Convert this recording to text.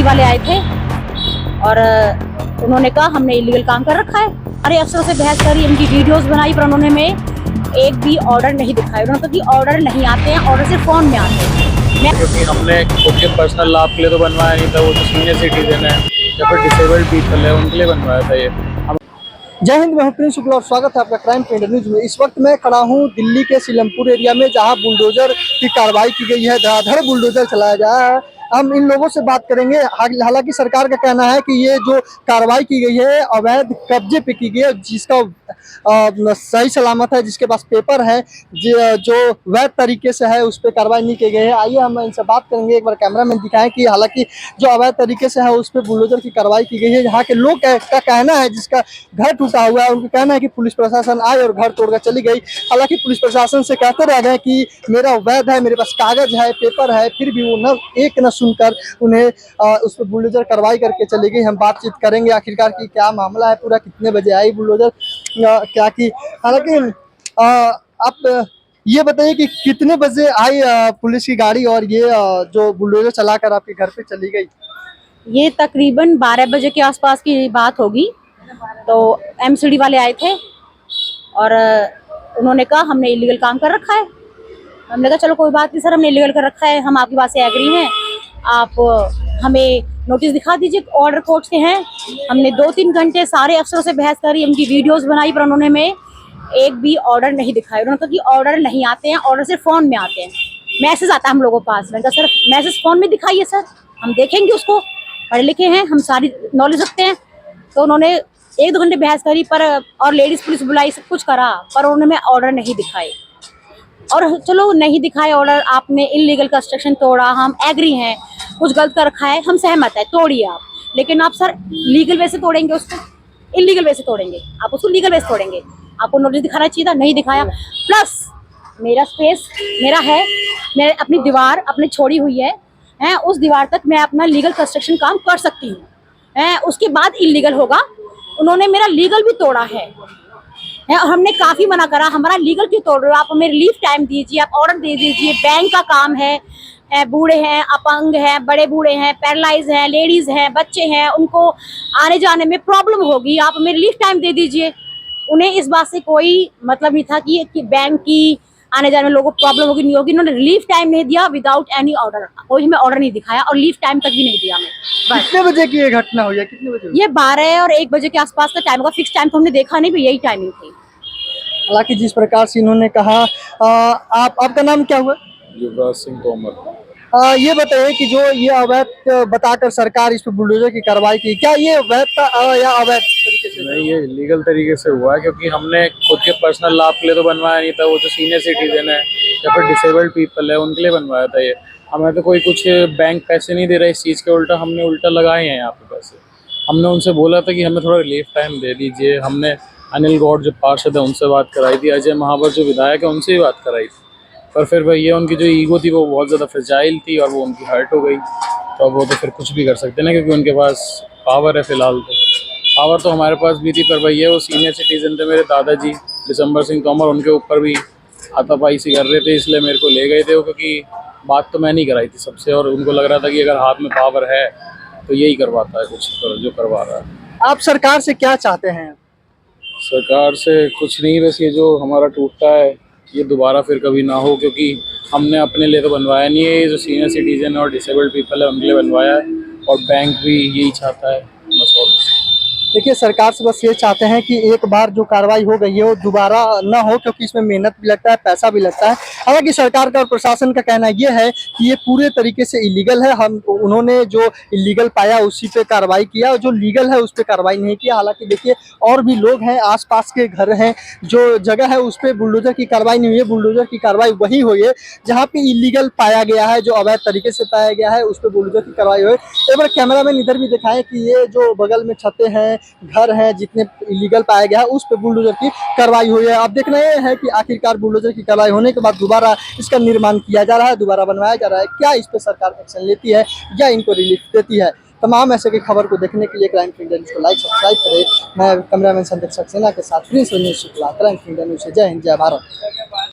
वाले आए थे और उन्होंने कहा हमने इलीगल काम कर रखा है। अरे अफसरों से बहस करी, उनकी वीडियोस बनाई, पर उन्होंने में एक भी ऑर्डर नहीं दिखाया। उन्होंने कहा कि ऑर्डर नहीं आते हैं, ऑर्डर सिर्फ फोन में आते हैं। क्योंकि हमने खुद के पर्सनल लाभ के लिए तो बनवाया नहीं था, वो जो सीनियर सिटीजन है या फिर डिसेबल्ड पीपल है उनके लिए बनवाया था ये। जय हिंद, मैं प्रिंस शुक्ला और स्वागत है आपका क्राइम पेंडर न्यूज में। इस वक्त मैं खड़ा हूं दिल्ली के सीलमपुर एरिया में, जहां बुलडोजर की कार्रवाई की गई है, धड़ाधड़ बुलडोजर चलाया जा रहा है। हम इन लोगों से बात करेंगे। हालांकि सरकार का कहना है कि ये जो कार्रवाई की गई है अवैध कब्जे पे की गई है, जिसका सही सलामत है, जिसके पास पेपर है, जो वैध तरीके से है, उस पर कार्रवाई नहीं की गई है। आइए हम इनसे बात करेंगे। एक बार कैमरामैन दिखाएं कि हालांकि जो अवैध तरीके से है उस पर बुलडोजर की कार्रवाई की गई है। यहाँ के लोग का कहना है, जिसका घर टूटा हुआ है, उनका कहना है कि पुलिस प्रशासन आई और घर तोड़कर चली गई। हालांकि पुलिस प्रशासन से कहते रह गए कि मेरा वैध है, मेरे पास कागज है, पेपर है, फिर भी वो न सुनकर उन्हें उस पर बुलडोजर कार्रवाई करके चली गई। हम बातचीत करेंगे आखिरकार की क्या मामला है, पूरा कितने बजे आई बुलडोजर, क्या की। हालांकि आप ये बताइए कि कितने बजे आई पुलिस की गाड़ी और ये जो बुलडोजर चलाकर आपके घर पे चली गई? ये तकरीबन 12 बजे के आसपास की बात होगी। तो एमसीडी वाले आए थे और उन्होंने कहा हमने इलीगल काम कर रखा है। हमने कहा चलो कोई बात नहीं सर, हमने इलीगल कर रखा है, हम आपकी बात से एग्री हैं, आप हमें नोटिस दिखा दीजिए, ऑर्डर कोर्ट से हैं। हमने 2-3 घंटे सारे अफसरों से बहस करी, उनकी वीडियोस बनाई, पर उन्होंने में एक भी ऑर्डर नहीं दिखाया। उन्होंने कहा कि ऑर्डर नहीं आते हैं, ऑर्डर सिर्फ फ़ोन में आते हैं, मैसेज आता है हम लोगों के पास। मैंने कहा सर मैसेज फ़ोन में दिखाइए सर, हम देखेंगे उसको, पढ़े लिखे हैं, हम सारी नॉलेज रखते हैं। तो उन्होंने 1-2 घंटे बहस करी पर और लेडीज़ पुलिस बुलाई, सब कुछ करा, पर उन्होंने में ऑर्डर नहीं दिखाए। और चलो नहीं दिखाए ऑर्डर, आपने इलीगल कंस्ट्रक्शन तोड़ा, हम एग्री हैं, कुछ गलत कर रखा है, हम सहमत है, तोड़िए आप। लेकिन आप सर लीगल वे से तोड़ेंगे उसको, इलीगल वे से तोड़ेंगे, आप उसको लीगल वे से तोड़ेंगे। आपको नोटिस दिखाना चाहिए था, नहीं दिखाया। प्लस मेरा स्पेस मेरा है, मैं अपनी दीवार अपनी छोड़ी हुई है, उस दीवार तक मैं अपना लीगल कंस्ट्रक्शन काम कर सकती हूँ, उसके बाद इलीगल होगा। उन्होंने मेरा लीगल भी तोड़ा है और हमने काफी मना करा, हमारा लीगल क्यों तोड़ रहे हो आप, हमें रिलीफ टाइम दीजिए, आप ऑर्डर दे दीजिए, बैंक का काम है, बूढ़े हैं, अपंग हैं, बड़े बूढ़े हैं, पैरालाइज हैं, लेडीज हैं, बच्चे हैं, उनको आने जाने में प्रॉब्लम होगी, आप हमें रिलीफ टाइम दे दीजिए। उन्हें इस बात से कोई मतलब नहीं था कि बैंक की आने जाने में लोगों को प्रॉब्लम होगी नहीं होगी। उन्होंने रिलीफ टाइम नहीं दिया, विदाउट एनी ऑर्डर, कोई हमें ऑर्डर नहीं दिखाया और लीफ टाइम तक भी नहीं दिया हमें। कितने बजे की ये घटना हुई है? कितने बजे? ये 12 और 1 बजे के आसपास का टाइम होगा, फिक्स टाइम तो हमने देखा नहीं, यही टाइमिंग थी। हालांकि जिस प्रकार से इन्होंने कहा, आपका नाम क्या हुआ? युवराज सिंह तोमर। ये बताइए कि जो ये अवैध बताकर सरकार इस पर बुलडोजर की कार्रवाई की, क्या ये वैध था या अवैध तरीके से? नहीं, ये लीगल तरीके से हुआ है, क्योंकि हमने खुद के पर्सनल लाभ के लिए तो बनवाया नहीं था, वो जो सीनियर सिटीजन है या फिर डिसेबल्ड पीपल है उनके लिए बनवाया था ये। हमें तो कोई कुछ बैंक पैसे नहीं दे रहा इस चीज़ के, उल्टा हमने उल्टा लगाए हैं यहाँ पे पैसे। हमने उनसे बोला था कि हमें थोड़ा रिलीफ टाइम दे दीजिए। हमने अनिल गौड़ जो पार्षद है उनसे बात कराई थी, अजय महावर जो विधायक है उनसे भी बात कराई थी, पर फिर भाई ये उनकी जो ईगो थी वो बहुत ज़्यादा फ्रेजाइल थी और वो उनकी हर्ट हो गई। तो अब वो तो फिर कुछ भी कर सकते ना, क्योंकि उनके पास पावर है फ़िलहाल। तो पावर तो हमारे पास भी थी, पर भाई ये वो सीनियर सिटीजन थे मेरे दादाजी दिसंबर सिंह तोमर, उनके ऊपर भी हाथापाई सी कर रहे थे, इसलिए मेरे को ले गए थे वो, क्योंकि बात तो मैं नहीं कराई थी सबसे, और उनको लग रहा था कि अगर हाथ में पावर है तो यही करवाता है कुछ जो करवा रहा है। आप सरकार से क्या चाहते हैं? सरकार से कुछ नहीं, बस ये जो हमारा टूटता है ये दोबारा फिर कभी ना हो, क्योंकि हमने अपने लिए तो बनवाया नहीं है, ये जो सीनियर सिटीजन और डिसेबल्ड पीपल है उनके लिए बनवाया है, और बैंक भी यही चाहता है, बस। और देखिए, सरकार से बस ये चाहते हैं कि एक बार जो कार्रवाई हो गई है वो दोबारा ना हो, क्योंकि इसमें मेहनत भी लगता है, पैसा भी लगता है। हालांकि सरकार का और प्रशासन का कहना ये है कि ये पूरे तरीके से इलीगल है, उन्होंने जो इलीगल पाया उसी पे कार्रवाई किया, और जो लीगल है उस पर कार्रवाई नहीं किया। हालांकि देखिए, और भी लोग हैं, आसपास के घर हैं, जो जगह है उस पर बुलडोजर की कार्रवाई नहीं हुई है। बुलडोजर की कार्रवाई वही हुई है जहाँ पे इलीगल पाया गया है, जो अवैध तरीके से पाया गया है, उस पर बुलडोजर की कार्रवाई हुई। एक बार कैमरामैन इधर भी दिखाएं कि ये जो बगल में छतें हैं, घर है, जितने इलीगल पाया गया है उस पे बुलडोजर की कार्रवाई हुई है। अब देखना ये है कि आखिरकार बुलडोजर की कार्रवाई होने के बाद दोबारा इसका निर्माण किया जा रहा है, दोबारा बनवाया जा रहा है, क्या इस पे सरकार एक्शन लेती है या इनको रिलीफ देती है। तमाम ऐसे की खबर को देखने के लिए क्राइम पेंडर न्यूज को लाइक सब्सक्राइब करें। मैं कैमरामैन संदीप सक्सेना के साथ प्रिंस शुक्ला, क्राइम पेंडर न्यूज से। जय हिंद, जय भारत।